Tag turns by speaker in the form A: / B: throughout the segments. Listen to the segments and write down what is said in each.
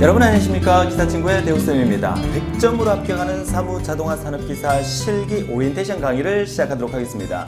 A: 여러분 안녕하십니까? 기사친구의 대우쌤입니다. 100점으로 합격하는 사무자동화 산업기사 실기 오리엔테이션 강의를 시작하도록 하겠습니다.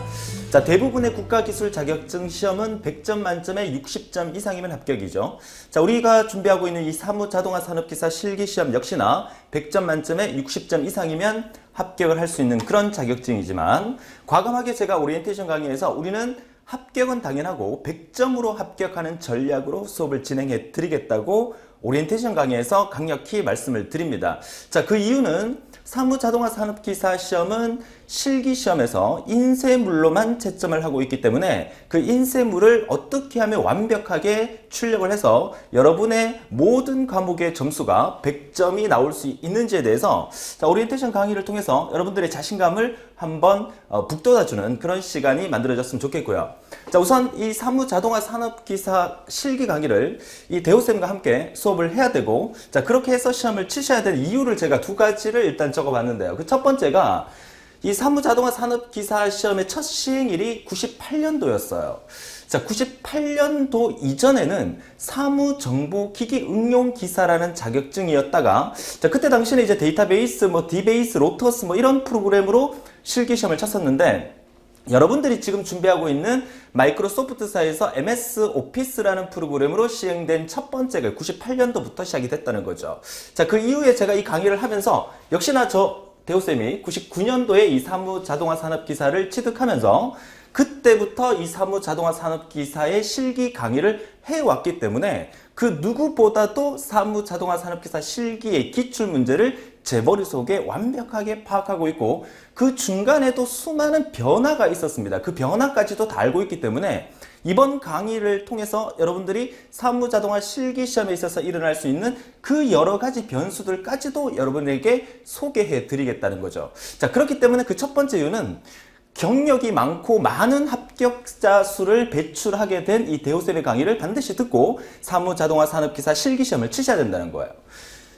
A: 자, 대부분의 국가기술 자격증 시험은 100점 만점에 60점 이상이면 합격이죠. 자, 우리가 준비하고 있는 이 사무자동화 산업기사 실기 시험 역시나 100점 만점에 60점 이상이면 합격을 할 수 있는 그런 자격증이지만 과감하게 제가 오리엔테이션 강의에서 우리는 합격은 당연하고 100점으로 합격하는 전략으로 수업을 진행해 드리겠다고 오리엔테이션 강의에서 강력히 말씀을 드립니다. 자, 그 이유는 사무자동화 산업기사 시험은 실기시험에서 인쇄물로만 채점을 하고 있기 때문에 그 인쇄물을 어떻게 하면 완벽하게 출력을 해서 여러분의 모든 과목의 점수가 100점이 나올 수 있는지에 대해서 자, 오리엔테이션 강의를 통해서 여러분들의 자신감을 한번 북돋아주는 그런 시간이 만들어졌으면 좋겠고요. 자, 우선 이 사무자동화 산업기사 실기 강의를 이 대우쌤과 함께 수업을 해야 되고, 자, 그렇게 해서 시험을 치셔야 될 이유를 제가 두 가지를 일단 적어봤는데요. 그 첫 번째가 이 사무자동화 산업기사 시험의 첫 시행일이 98년도였어요. 자, 98년도 이전에는 사무정보기기응용기사라는 자격증이었다가, 자, 그때 당시에는 이제 데이터베이스, 디베이스, 로터스 이런 프로그램으로 실기시험을 쳤었는데, 여러분들이 지금 준비하고 있는 마이크로소프트사에서 MS 오피스라는 프로그램으로 시행된 첫 번째가 98년도부터 시작이 됐다는 거죠. 자, 그 이후에 제가 이 강의를 하면서 역시나 대우쌤이 99년도에 이 사무자동화 산업기사를 취득하면서 그때부터 이 사무자동화 산업기사의 실기 강의를 해왔기 때문에 그 누구보다도 사무자동화 산업기사 실기의 기출문제를 제 머릿속에 완벽하게 파악하고 있고 그 중간에도 수많은 변화가 있었습니다. 그 변화까지도 다 알고 있기 때문에 이번 강의를 통해서 여러분들이 사무자동화 실기시험에 있어서 일어날 수 있는 그 여러 가지 변수들까지도 여러분에게 소개해 드리겠다는 거죠. 자, 그렇기 때문에 그 첫 번째 이유는 경력이 많고 많은 합격자 수를 배출하게 된 이 대우쌤의 강의를 반드시 듣고 사무자동화 산업기사 실기시험을 치셔야 된다는 거예요.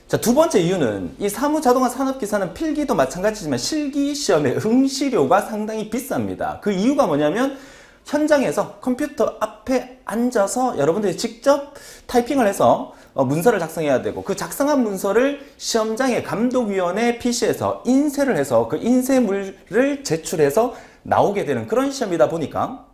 A: 자, 두 번째 이유는 이 사무자동화 산업기사는 필기도 마찬가지지만 실기시험의 응시료가 상당히 비쌉니다. 그 이유가 뭐냐면 현장에서 컴퓨터 앞에 앉아서 여러분들이 직접 타이핑을 해서 문서를 작성해야 되고 그 작성한 문서를 시험장의 감독위원회 PC에서 인쇄를 해서 그 인쇄물을 제출해서 나오게 되는 그런 시험이다 보니까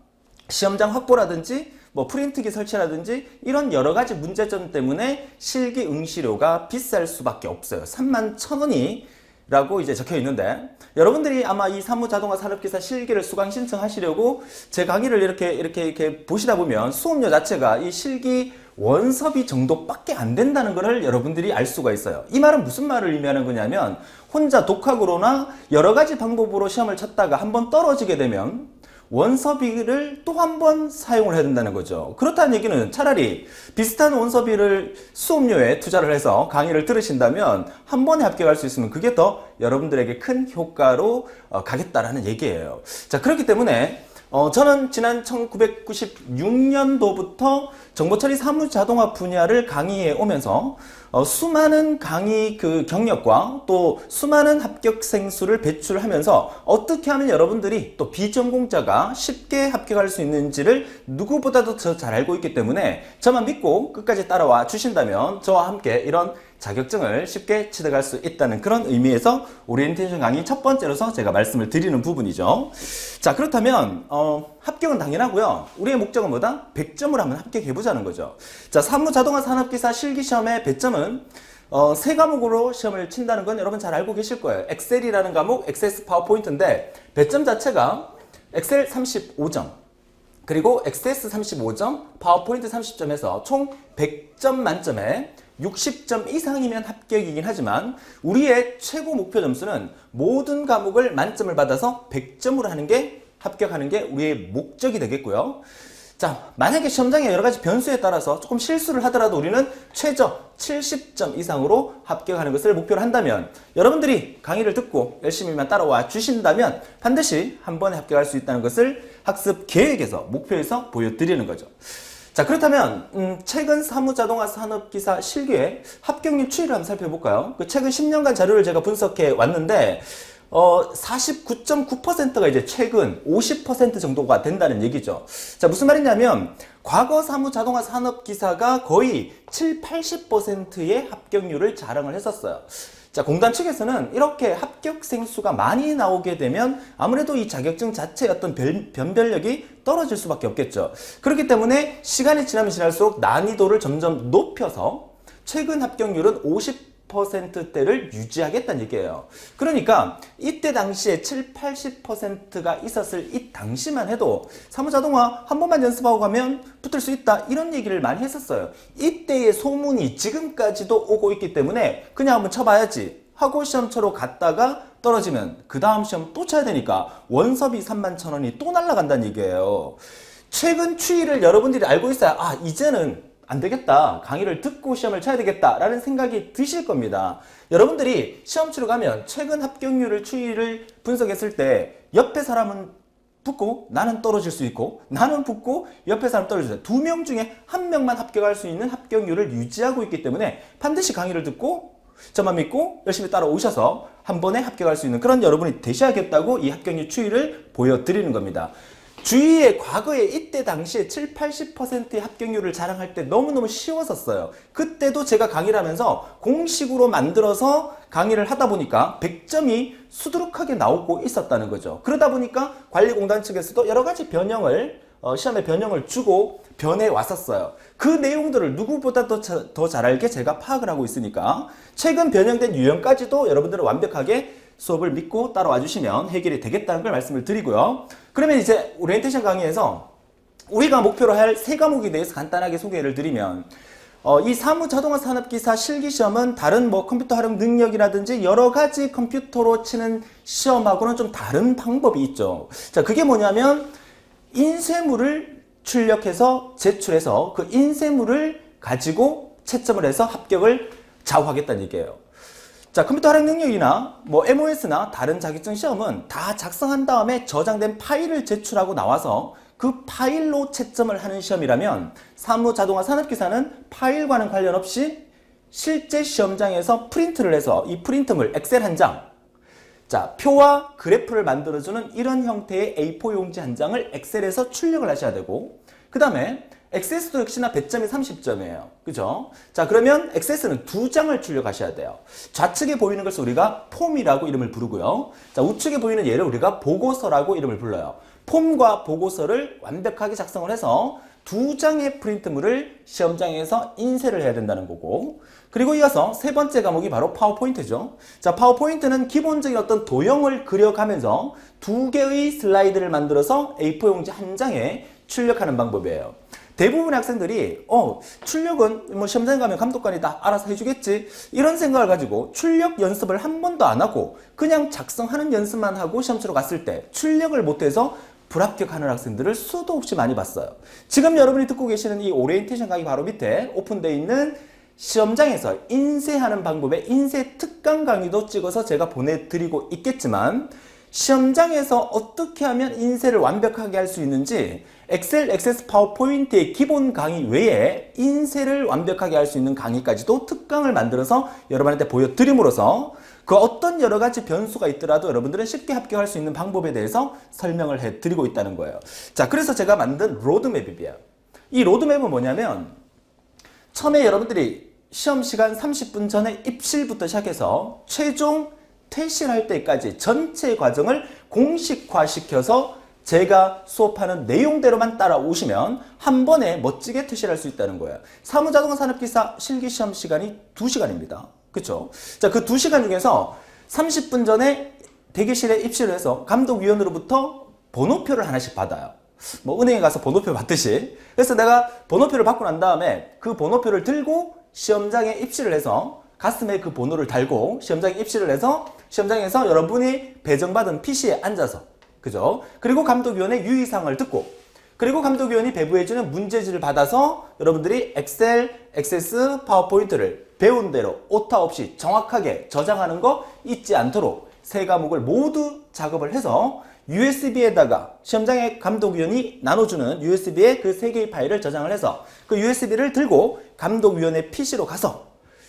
A: 시험장 확보라든지 프린트기 설치라든지 이런 여러 가지 문제점 때문에 실기 응시료가 비쌀 수밖에 없어요. 31,000원이 라고 이제 적혀 있는데 여러분들이 아마 이 사무자동화 산업기사 실기를 수강 신청하시려고 제 강의를 이렇게 보시다 보면 수업료 자체가 이 실기 원서비 정도밖에 안 된다는 것을 여러분들이 알 수가 있어요. 이 말은 무슨 말을 의미하는 거냐면 혼자 독학으로나 여러 가지 방법으로 시험을 쳤다가 한번 떨어지게 되면 원서비를 또 한 번 사용을 해야 된다는 거죠. 그렇다는 얘기는 차라리 비슷한 원서비를 수업료에 투자를 해서 강의를 들으신다면 한 번에 합격할 수 있으면 그게 더 여러분들에게 큰 효과로 가겠다라는 얘기예요. 자, 그렇기 때문에 저는 지난 1996년도부터 정보처리 사무자동화 분야를 강의해 오면서 수많은 강의 경력과 또 수많은 합격생 수를 배출하면서 어떻게 하면 여러분들이 또 비전공자가 쉽게 합격할 수 있는지를 누구보다도 잘 알고 있기 때문에 저만 믿고 끝까지 따라와 주신다면 저와 함께 이런 자격증을 쉽게 취득할 수 있다는 그런 의미에서 오리엔테이션 강의 첫 번째로서 제가 말씀을 드리는 부분이죠. 자, 그렇다면 합격은 당연하고요. 우리의 목적은 뭐다? 100점을 한번 합격해보자는 거죠. 자, 사무자동화 산업기사 실기시험의 배점은 세 과목으로 시험을 친다는 건 여러분 잘 알고 계실 거예요. 엑셀이라는 과목, 엑세스 파워포인트인데 배점 자체가 엑셀 35점 그리고 엑세스 35점, 파워포인트 30점에서 총 100점 만점에 60점 이상이면 합격이긴 하지만 우리의 최고 목표 점수는 모든 과목을 만점을 받아서 100점으로 하는 게 합격하는 게 우리의 목적이 되겠고요. 자, 만약에 시험장의 여러 가지 변수에 따라서 조금 실수를 하더라도 우리는 최저 70점 이상으로 합격하는 것을 목표로 한다면 여러분들이 강의를 듣고 열심히만 따라와 주신다면 반드시 한 번에 합격할 수 있다는 것을 학습 계획에서 목표에서 보여드리는 거죠. 자, 그렇다면 최근 사무자동화 산업기사 실기의 합격률 추이를 한번 살펴볼까요? 그 최근 10년간 자료를 제가 분석해 왔는데 49.9%가 이제 최근 50% 정도가 된다는 얘기죠. 자, 무슨 말이냐면 과거 사무 자동화 산업 기사가 거의 7, 80%의 합격률을 자랑을 했었어요. 자, 공단 측에서는 이렇게 합격생 수가 많이 나오게 되면 아무래도 이 자격증 자체의 어떤 변별력이 떨어질 수밖에 없겠죠. 그렇기 때문에 시간이 지나면 지날수록 난이도를 점점 높여서 최근 합격률은 50%대를 유지하겠다는 얘기예요. 그러니까 이때 당시에 7, 80%가 있었을 이 당시만 해도 사무자동화 한 번만 연습하고 가면 붙을 수 있다, 이런 얘기를 많이 했었어요. 이때의 소문이 지금까지도 오고 있기 때문에 그냥 한번 쳐봐야지 하고 시험 치러 갔다가 떨어지면 그 다음 시험 또 쳐야 되니까 원서비 31,000원이 또 날아간다는 얘기예요. 최근 추이를 여러분들이 알고 있어야 이제는 안 되겠다, 강의를 듣고 시험을 쳐야 되겠다 라는 생각이 드실 겁니다. 여러분들이 시험 치러 가면 최근 합격률을 추이를 분석했을 때 옆에 사람은 붙고 나는 떨어질 수 있고, 나는 붙고 옆에 사람 떨어질 수 있어요. 2명 중에 1명만 합격할 수 있는 합격률을 유지하고 있기 때문에 반드시 강의를 듣고 저만 믿고 열심히 따라오셔서 한 번에 합격할 수 있는 그런 여러분이 되셔야겠다고 이 합격률 추이를 보여드리는 겁니다. 주위에 과거에 이때 당시에 7, 80%의 합격률을 자랑할 때 너무너무 쉬웠었어요. 그때도 제가 강의를 하면서 공식으로 만들어서 강의를 하다 보니까 100점이 수두룩하게 나오고 있었다는 거죠. 그러다 보니까 관리공단 측에서도 여러 가지 변형을 시험에 변형을 주고 변해 왔었어요. 그 내용들을 누구보다 더 잘 알게 제가 파악을 하고 있으니까 최근 변형된 유형까지도 여러분들은 완벽하게 수업을 믿고 따라와 주시면 해결이 되겠다는 걸 말씀을 드리고요. 그러면 이제 오리엔테이션 강의에서 우리가 목표로 할 세 과목에 대해서 간단하게 소개를 드리면 이 사무자동화 산업기사 실기시험은 다른 컴퓨터 활용 능력이라든지 여러 가지 컴퓨터로 치는 시험하고는 좀 다른 방법이 있죠. 자, 그게 뭐냐면 인쇄물을 출력해서 제출해서 그 인쇄물을 가지고 채점을 해서 합격을 좌우하겠다는 얘기예요. 자, 컴퓨터 활용 능력이나 MOS나 다른 자격증 시험은 다 작성한 다음에 저장된 파일을 제출하고 나와서 그 파일로 채점을 하는 시험이라면 사무자동화 산업기사는 파일과는 관련 없이 실제 시험장에서 프린트를 해서 이 프린트물 엑셀 한 장, 자, 표와 그래프를 만들어주는 이런 형태의 A4 용지 한 장을 엑셀에서 출력을 하셔야 되고, 그 다음에 엑세스도 역시나 배점이 30점이에요. 그죠? 자, 그러면 엑세스는 2장을 출력하셔야 돼요. 좌측에 보이는 것을 우리가 폼이라고 이름을 부르고요. 자, 우측에 보이는 얘를 우리가 보고서라고 이름을 불러요. 폼과 보고서를 완벽하게 작성을 해서 2장의 프린트물을 시험장에서 인쇄를 해야 된다는 거고, 그리고 이어서 세 번째 과목이 바로 파워포인트죠. 자, 파워포인트는 기본적인 어떤 도형을 그려가면서 2개의 슬라이드를 만들어서 A4 용지 한 장에 출력하는 방법이에요. 대부분의 학생들이 출력은 시험장에 가면 감독관이 다 알아서 해주겠지, 이런 생각을 가지고 출력 연습을 한 번도 안 하고 그냥 작성하는 연습만 하고 시험 치러 갔을 때 출력을 못해서 불합격하는 학생들을 수도 없이 많이 봤어요. 지금 여러분이 듣고 계시는 이 오리엔테이션 강의 바로 밑에 오픈되어 있는 시험장에서 인쇄하는 방법의 인쇄 특강 강의도 찍어서 제가 보내드리고 있겠지만, 시험장에서 어떻게 하면 인쇄를 완벽하게 할 수 있는지 엑셀, 액세스, 파워포인트의 기본 강의 외에 인쇄를 완벽하게 할 수 있는 강의까지도 특강을 만들어서 여러분한테 보여드림으로써 그 어떤 여러 가지 변수가 있더라도 여러분들은 쉽게 합격할 수 있는 방법에 대해서 설명을 해드리고 있다는 거예요. 자, 그래서 제가 만든 로드맵이에요. 이 로드맵은 뭐냐면 처음에 여러분들이 시험 시간 30분 전에 입실부터 시작해서 최종 퇴실할 때까지 전체 과정을 공식화시켜서 제가 수업하는 내용대로만 따라오시면 한 번에 멋지게 퇴실할 수 있다는 거예요. 사무자동화 산업기사 실기시험 시간이 2시간입니다. 그쵸? 자, 그 2시간 중에서 30분 전에 대기실에 입실을 해서 감독위원으로부터 번호표를 하나씩 받아요. 은행에 가서 번호표 받듯이. 그래서 내가 번호표를 받고 난 다음에 그 번호표를 들고 시험장에 입실을 해서 가슴에 그 번호를 달고 시험장에 입실을 해서 시험장에서 여러분이 배정받은 PC에 앉아서, 그죠? 그리고 감독위원의 유의사항을 듣고, 그리고 감독위원이 배부해주는 문제지를 받아서 여러분들이 엑셀, 액세스, 파워포인트를 배운 대로 오타 없이 정확하게 저장하는 거 잊지 않도록 세 과목을 모두 작업을 해서 USB에다가 시험장의 감독위원이 나눠주는 USB에 그 세 개의 파일을 저장을 해서 그 USB를 들고 감독위원의 PC로 가서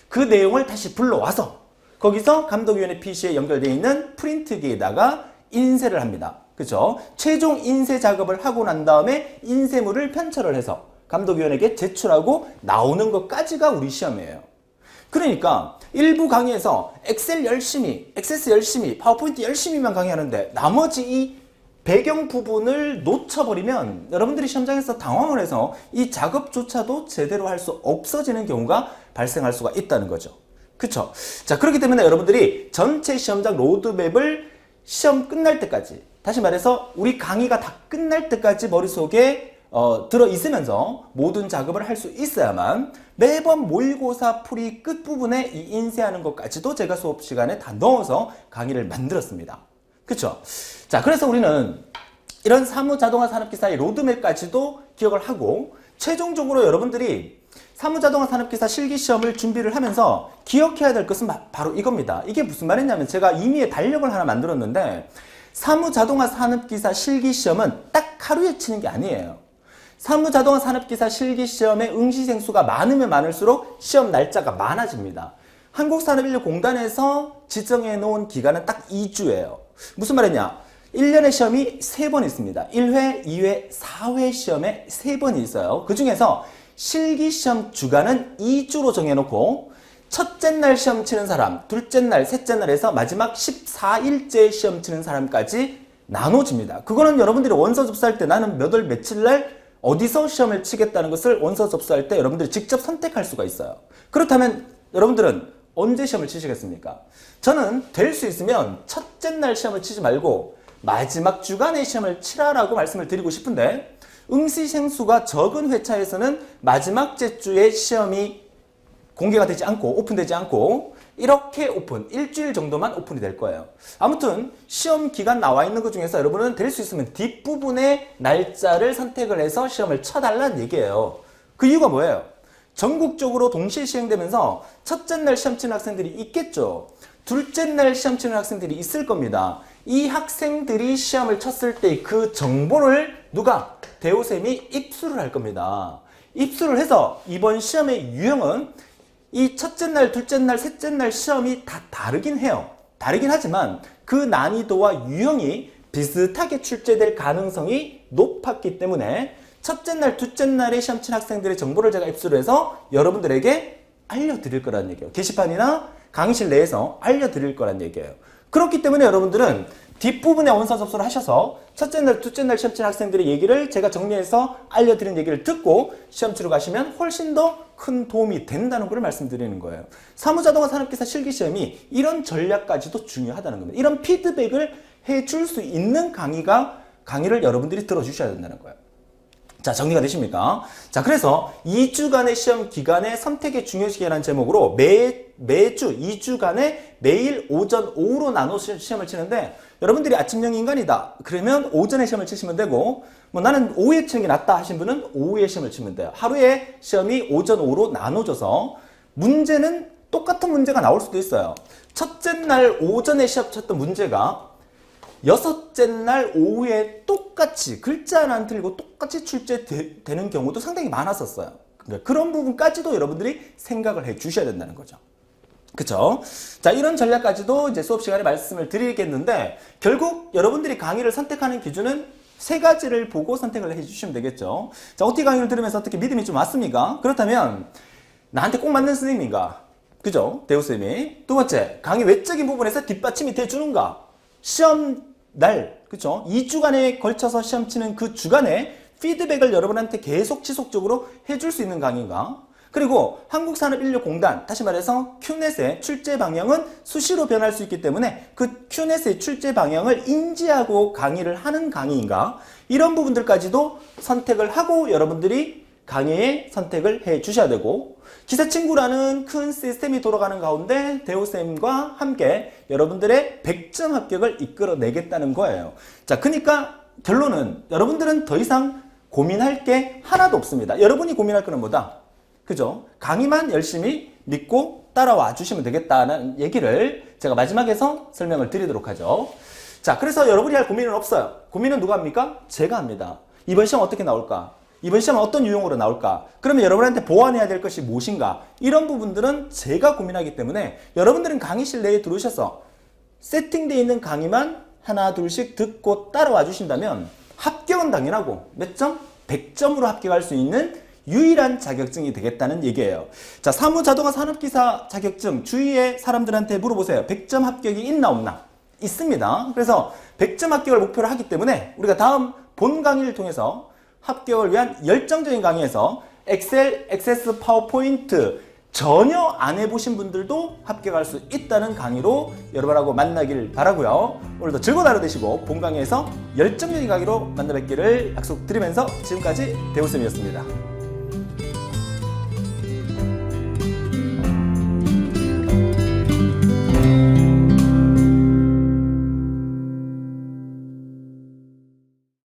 A: 그 내용을 다시 불러와서 거기서 감독위원회 PC에 연결되어 있는 프린트기에다가 인쇄를 합니다. 그죠? 최종 인쇄 작업을 하고 난 다음에 인쇄물을 편철을 해서 감독위원에게 제출하고 나오는 것까지가 우리 시험이에요. 그러니까 일부 강의에서 엑셀 열심히, 액세스 열심히, 파워포인트 열심히만 강의하는데 나머지 이 배경 부분을 놓쳐버리면 여러분들이 시험장에서 당황을 해서 이 작업조차도 제대로 할 수 없어지는 경우가 발생할 수가 있다는 거죠. 그쵸? 자, 그렇기 때문에 여러분들이 전체 시험장 로드맵을 시험 끝날 때까지, 다시 말해서 우리 강의가 다 끝날 때까지 머릿속에 들어 있으면서 모든 작업을 할 수 있어야만 매번 모의고사 풀이 끝부분에 이 인쇄하는 것까지도 제가 수업 시간에 다 넣어서 강의를 만들었습니다. 그쵸? 자, 그래서 우리는 이런 사무자동화 산업기사의 로드맵까지도 기억을 하고 최종적으로 여러분들이 사무자동화 산업기사 실기시험을 준비를 하면서 기억해야 될 것은 바로 이겁니다. 이게 무슨 말이냐면 제가 임의의 달력을 하나 만들었는데 사무자동화 산업기사 실기시험은 딱 하루에 치는 게 아니에요. 사무자동화 산업기사 실기시험의 응시생 수가 많으면 많을수록 시험 날짜가 많아집니다. 한국산업인력공단에서 지정해 놓은 기간은 딱 2주예요. 무슨 말이냐? 1년에 시험이 3번 있습니다. 1회, 2회, 4회 시험에 3번이 있어요. 그 중에서 실기시험 주간은 2주로 정해놓고 첫째 날 시험 치는 사람, 둘째 날, 셋째 날에서 마지막 14일째 시험 치는 사람까지 나눠집니다. 그거는 여러분들이 원서 접수할 때 나는 몇 월 며칠 날 어디서 시험을 치겠다는 것을 원서 접수할 때 여러분들이 직접 선택할 수가 있어요. 그렇다면 여러분들은 언제 시험을 치시겠습니까? 저는 될 수 있으면 첫째 날 시험을 치지 말고 마지막 주간에 시험을 치라라고 말씀을 드리고 싶은데 응시생 수가 적은 회차에서는 마지막 주에 시험이 공개가 되지 않고 오픈되지 않고 이렇게 일주일 정도만 오픈이 될 거예요. 아무튼 시험 기간 나와 있는 것 중에서 여러분은 될 수 있으면 뒷부분에 날짜를 선택을 해서 시험을 쳐달라는 얘기예요. 그 이유가 뭐예요? 전국적으로 동시에 시행되면서 첫째 날 시험 치는 학생들이 있겠죠. 둘째 날 시험 치는 학생들이 있을 겁니다. 이 학생들이 시험을 쳤을 때 그 정보를 누가? 대우쌤이 입수를 할 겁니다. 입수를 해서 이번 시험의 유형은 이 첫째 날, 둘째 날, 셋째 날 시험이 다 다르긴 해요. 다르긴 하지만 그 난이도와 유형이 비슷하게 출제될 가능성이 높았기 때문에 첫째 날, 둘째 날에 시험 친 학생들의 정보를 제가 입수를 해서 여러분들에게 알려드릴 거라는 얘기예요. 게시판이나 강의실 내에서 알려드릴 거라는 얘기예요. 그렇기 때문에 여러분들은 뒷부분에 원서 접수를 하셔서 첫째 날, 둘째 날 시험 친 학생들의 얘기를 제가 정리해서 알려드린 얘기를 듣고 시험 치러 가시면 훨씬 더 큰 도움이 된다는 걸 말씀드리는 거예요. 사무자동화 산업기사 실기시험이 이런 전략까지도 중요하다는 겁니다. 이런 피드백을 해줄 수 있는 강의를 여러분들이 들어주셔야 된다는 거예요. 자, 정리가 되십니까? 자, 그래서 2주간의 시험 기간의 선택의 중요시기라는 제목으로 매주 2주간에 매일 오전, 오후로 나눠 시험을 치는데 여러분들이 아침형 인간이다. 그러면 오전에 시험을 치시면 되고 나는 오후에 치는 게 낫다 하신 분은 오후에 시험을 치면 돼요. 하루에 시험이 오전, 오후로 나눠져서 문제는 똑같은 문제가 나올 수도 있어요. 첫째 날 오전에 시험 쳤던 문제가 여섯째 날 오후에 똑같이 글자 하나 안 틀리고 똑같이 출제되는 경우도 상당히 많았었어요. 그러니까 그런 부분까지도 여러분들이 생각을 해 주셔야 된다는 거죠. 그쵸? 자, 이런 전략까지도 이제 수업 시간에 말씀을 드리겠는데 결국 여러분들이 강의를 선택하는 기준은 3가지를 보고 선택을 해 주시면 되겠죠. 자, OT 강의를 들으면서 어떻게 믿음이 좀 왔습니까? 그렇다면 나한테 꼭 맞는 선생님인가? 그죠? 대우쌤이. 두 번째, 강의 외적인 부분에서 뒷받침이 돼주는가? 시험 날, 그쵸? 2주간에 걸쳐서 시험 치는 그 주간에 피드백을 여러분한테 계속 지속적으로 해줄 수 있는 강의인가? 그리고 한국산업인력공단, 다시 말해서 큐넷의 출제 방향은 수시로 변할 수 있기 때문에 그 큐넷의 출제 방향을 인지하고 강의를 하는 강의인가? 이런 부분들까지도 선택을 하고 여러분들이 강의에 선택을 해 주셔야 되고 기사친구라는 큰 시스템이 돌아가는 가운데 대우쌤과 함께 여러분들의 100점 합격을 이끌어내겠다는 거예요. 자, 그러니까 결론은 여러분들은 더 이상 고민할 게 하나도 없습니다. 여러분이 고민할 거는 뭐다? 그죠? 강의만 열심히 믿고 따라와 주시면 되겠다는 얘기를 제가 마지막에서 설명을 드리도록 하죠. 자, 그래서 여러분이 할 고민은 없어요. 고민은 누가 합니까? 제가 합니다. 이번 시험 어떻게 나올까? 이번 시험은 어떤 유형으로 나올까? 그러면 여러분한테 보완해야 될 것이 무엇인가? 이런 부분들은 제가 고민하기 때문에 여러분들은 강의실 내에 들어오셔서 세팅되어 있는 강의만 하나 둘씩 듣고 따라와 주신다면 합격은 당연하고 몇 점? 100점으로 합격할 수 있는 유일한 자격증이 되겠다는 얘기예요. 자, 사무자동화 산업기사 자격증 주위에 사람들한테 물어보세요. 100점 합격이 있나 없나? 있습니다. 그래서 100점 합격을 목표로 하기 때문에 우리가 다음 본 강의를 통해서 합격을 위한 열정적인 강의에서 엑셀, 액세스, 파워포인트 전혀 안 해보신 분들도 합격할 수 있다는 강의로 여러분하고 만나길 바라고요. 오늘도 즐거운 하루 되시고 본 강의에서 열정적인 강의로 만나 뵙기를 약속드리면서 지금까지 대우쌤이었습니다.